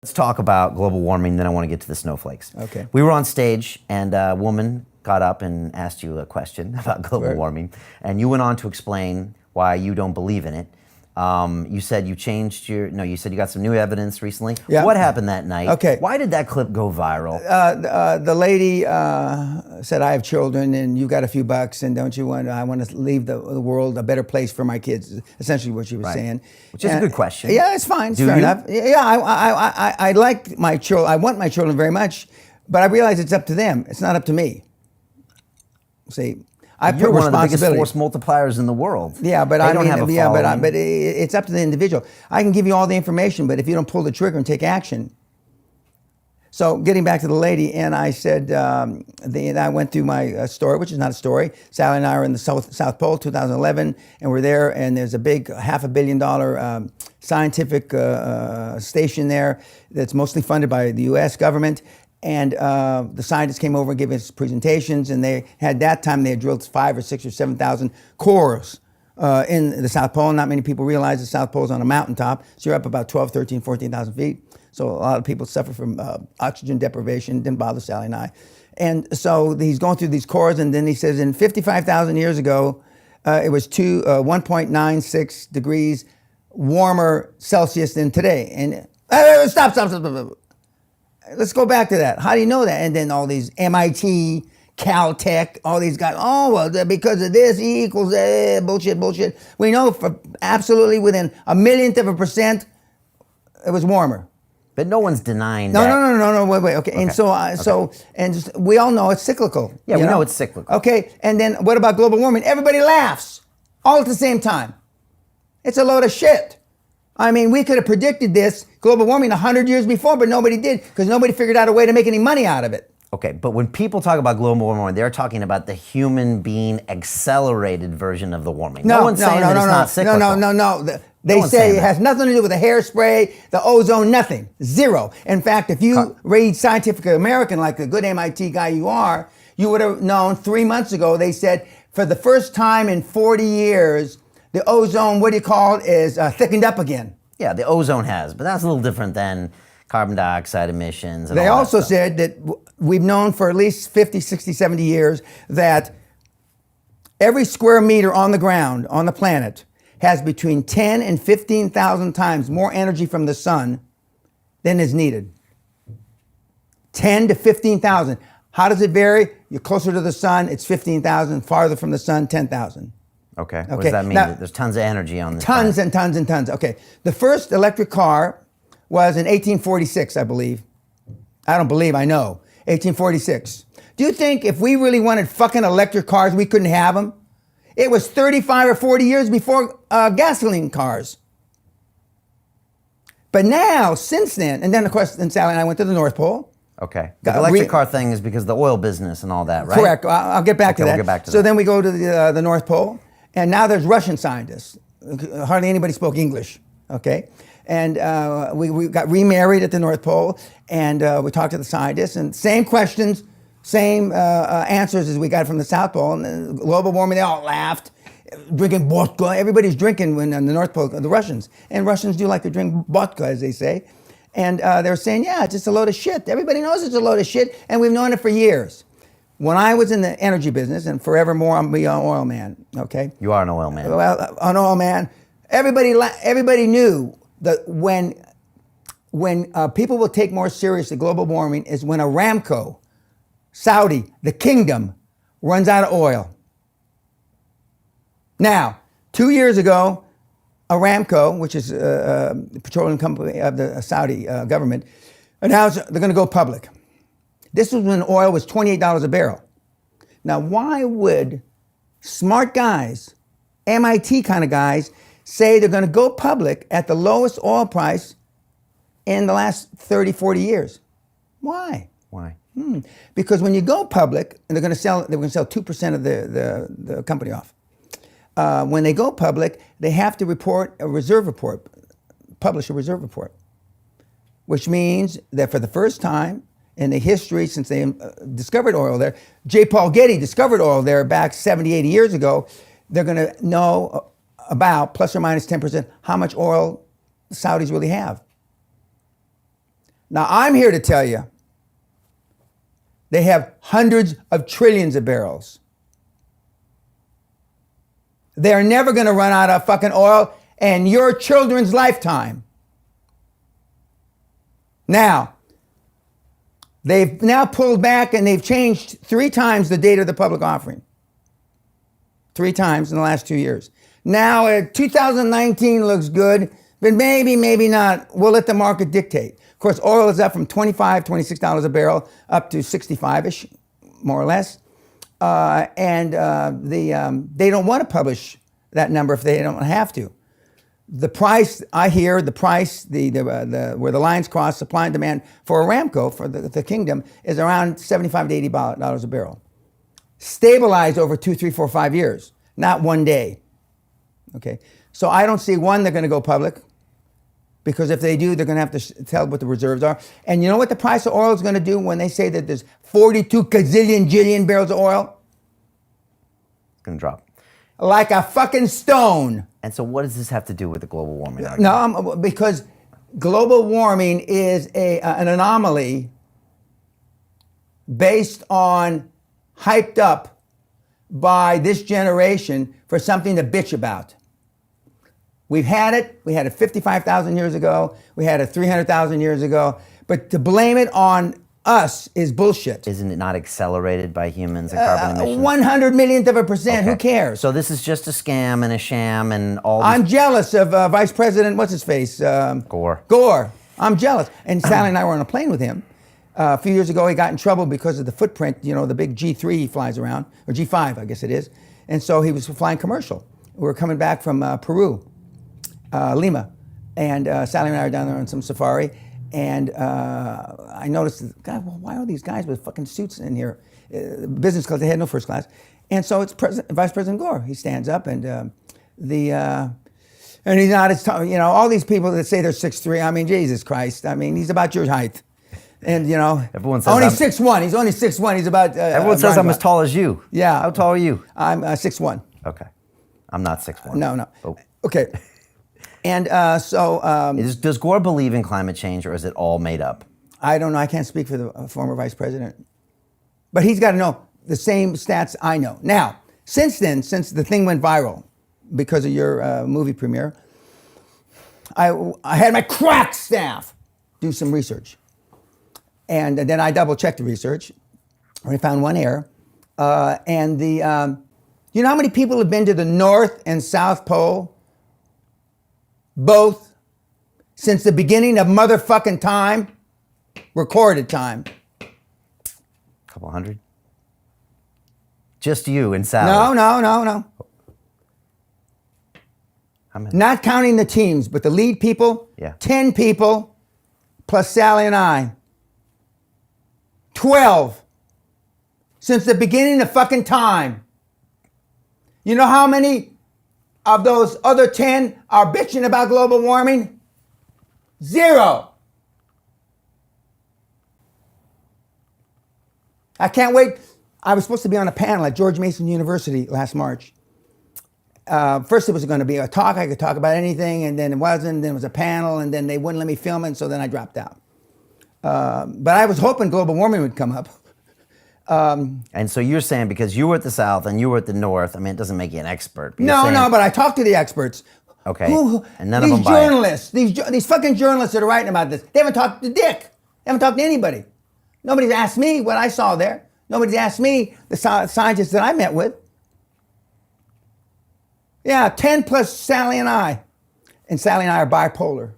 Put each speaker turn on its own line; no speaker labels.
Let's talk about global warming, then I want to get to the snowflakes.
Okay.
We were on stage, and a woman got up and asked you a question about global warming, and you went on to explain why you don't believe in it. You said you changed your, no, you said you got some new evidence recently.
Yeah.
What happened that night?
Okay.
Why did that clip go viral?
The lady said, I have children and you got a few bucks and I want to leave the world a better place for my kids, essentially what she was saying.
Which is a good question.
Yeah, it's fine. It's
Do
fair
you?
enough. Yeah, I like my children. I want my children very much, but I realize it's up to them. It's not up to me. See, I
You're
put
one of the biggest
responsibility.
force multipliers in the world.
Yeah, but
They don't have a following.
but it's up to the individual. I can give you all the information, but if you don't pull the trigger and take action. So getting back to the lady, and I said, I went through my story, which is not a story. Sally and I are in the South Pole, 2011, and we're there, and there's a big $500 million scientific station there that's mostly funded by the U.S. government. And the scientists came over and gave us presentations, and they had drilled 5,000 or 6,000 or 7,000 cores in the South Pole. Not many people realize the South Pole is on a mountaintop, so you're up about 12, 13, 14,000 feet. So a lot of people suffer from oxygen deprivation. Didn't bother Sally and I. And so he's going through these cores, and then he says, in 55,000 years ago, it was 1.96 degrees warmer Celsius than today. And stop. Let's go back to that. How do you know that? And then all these MIT, Caltech, all these guys, oh, well, because of this, E equals bullshit. We know for absolutely within 1,000,000% it was warmer.
But no one's denying
No,
that.
no, wait. Okay. And we all know it's cyclical.
Yeah, we know it's cyclical.
Okay, and then what about global warming? Everybody laughs all at the same time. It's a load of shit. I mean, we could have predicted this global warming 100 years before, but nobody did because nobody figured out a way to make any money out of it.
Okay, but when people talk about global warming, they're talking about the human being accelerated version of the warming. No one's saying that it's not cyclical.
No. They say it has nothing to do with the hairspray, the ozone, nothing. Zero. In fact, if you read Scientific American like the good MIT guy you are, you would have known 3 months ago they said for the first time in 40 years, the ozone, is thickened up again.
Yeah, the ozone has, but that's a little different than carbon dioxide emissions. And
They
all
also
that stuff.
said that we've known for at least 50, 60, 70 years that every square meter on the ground, on the planet, has between 10 and 15,000 times more energy from the sun than is needed. 10 to 15,000. How does it vary? You're closer to the sun, it's 15,000. Farther from the sun, 10,000.
Okay, what does that mean?
Now,
there's tons of energy on this
tons
planet.
and tons and tons. Okay, the first electric car was in 1846, I believe. I don't believe, I know. 1846. Do you think if we really wanted fucking electric cars, we couldn't have them? It was 35 or 40 years before gasoline cars. But now, since then, and then of course, then Sally and I went to the North Pole.
Okay, the electric car thing is because of the oil business and all that, right?
Correct. I'll get back to that.
We'll get back to
so
that.
then we go to the North Pole, and now there's Russian scientists. Hardly anybody spoke English, okay? And we got remarried at the North Pole, and we talked to the scientists, and same questions, same answers as we got from the South Pole. And then global warming, they all laughed. Drinking vodka. Everybody's drinking when on the North Pole, the Russians. And Russians do like to drink vodka, as they say. And they're saying, yeah, it's just a load of shit. Everybody knows it's a load of shit, and we've known it for years. When I was in the energy business, and forevermore, I'm an oil man, okay?
You are an oil man.
Well, an oil man. Everybody knew that when people will take more seriously global warming is when Aramco, Saudi, the kingdom, runs out of oil. Now, 2 years ago, Aramco, which is a petroleum company of the Saudi government, announced they're going to go public. This was when oil was $28 a barrel. Now, why would smart guys, MIT kind of guys, say they're going to go public at the lowest oil price in the last 30, 40 years? Why?
Why?
Because when you go public, and they're going to sell 2% of the company off. When they go public, they have to report a reserve report, publish a reserve report, which means that for the first time in the history since they discovered oil there, J. Paul Getty discovered oil there back 70, 80 years ago, they're going to know about plus or minus 10% how much oil the Saudis really have. Now, I'm here to tell you, they have hundreds of trillions of barrels. They're never going to run out of fucking oil in your children's lifetime. Now, they've now pulled back and they've changed 3 times the date of the public offering. 3 times in the last 2 years. Now, 2019 looks good, but maybe not. We'll let the market dictate. Of course, oil is up from $25, $26 a barrel up to 65-ish, more or less. They don't want to publish that number if they don't have to. The price, I hear, the price, where the lines cross, supply and demand for Aramco, for the kingdom, is around $75 to $80 a barrel. Stabilized over 2, 3, 4, 5 years, not one day. Okay, so I don't see, one, they're going to go public, because if they do, they're going to have to tell what the reserves are. And you know what the price of oil is going to do when they say that there's 42 gazillion jillion barrels of oil?
It's going to drop.
Like a fucking stone.
And so what does this have to do with the global warming argument?
No, because global warming is an anomaly based on, hyped up by this generation for something to bitch about. We've had it. We had it 55,000 years ago. We had it 300,000 years ago. But to blame it on us is bullshit.
Isn't it not accelerated by humans and carbon emissions?
100 millionth of a percent.
Okay.
Who cares?
So this is just a scam and a sham and all these...
I'm jealous of Vice President, what's his face?
Gore.
Gore. I'm jealous. And Sally and I were on a plane with him. A few years ago, he got in trouble because of the footprint, you know, the big G3 he flies around, or G5, I guess it is. And so he was flying commercial. We were coming back from Peru, Lima. And Sally and I were down there on some safari. And I noticed, God, well, why are these guys with fucking suits in here? Business class, they had no first class. And so it's Vice President Gore. He stands up and and he's not as tall, you know, all these people that say they're 6'3", I mean, Jesus Christ. I mean, he's about your height. And, you know,
everyone says
only 6'1". He's only 6'1". He's about...
everyone says I'm as tall as you.
Yeah.
How tall are you?
I'm 6'1".
Okay. I'm not 6'1".
No.
Oh.
Okay. And
does Gore believe in climate change, or is it all made up?
I don't know. I can't speak for the former vice president. But he's got to know the same stats I know. Now, since then, since the thing went viral because of your movie premiere, I had my crack staff do some research. And then I double-checked the research. I found one error. You know how many people have been to the North and South Pole? Both, since the beginning of motherfucking time, recorded time.
Couple hundred? Just you and Sally?
No.
How many?
Not counting the teams, but the lead people,
Yeah.
10 people, plus Sally and I. 12. Since the beginning of fucking time. You know how many of those other 10 are bitching about global warming? 0. I can't wait. I was supposed to be on a panel at George Mason University last March. First it was going to be a talk. I could talk about anything, and then it wasn't. Then it was a panel, and then they wouldn't let me film it, so then I dropped out. But I was hoping global warming would come up.
And so you're saying because you were at the South and you were at the North, I mean, it doesn't make you an expert. But
No, but I talked to the experts.
Okay, and none
these
of them buy it.
journalists, these fucking journalists that are writing about this, they haven't talked to Dick. They haven't talked to anybody. Nobody's asked me what I saw there. Nobody's asked me the scientists that I met with. Yeah, 10 plus Sally and I. And Sally and I are bipolar.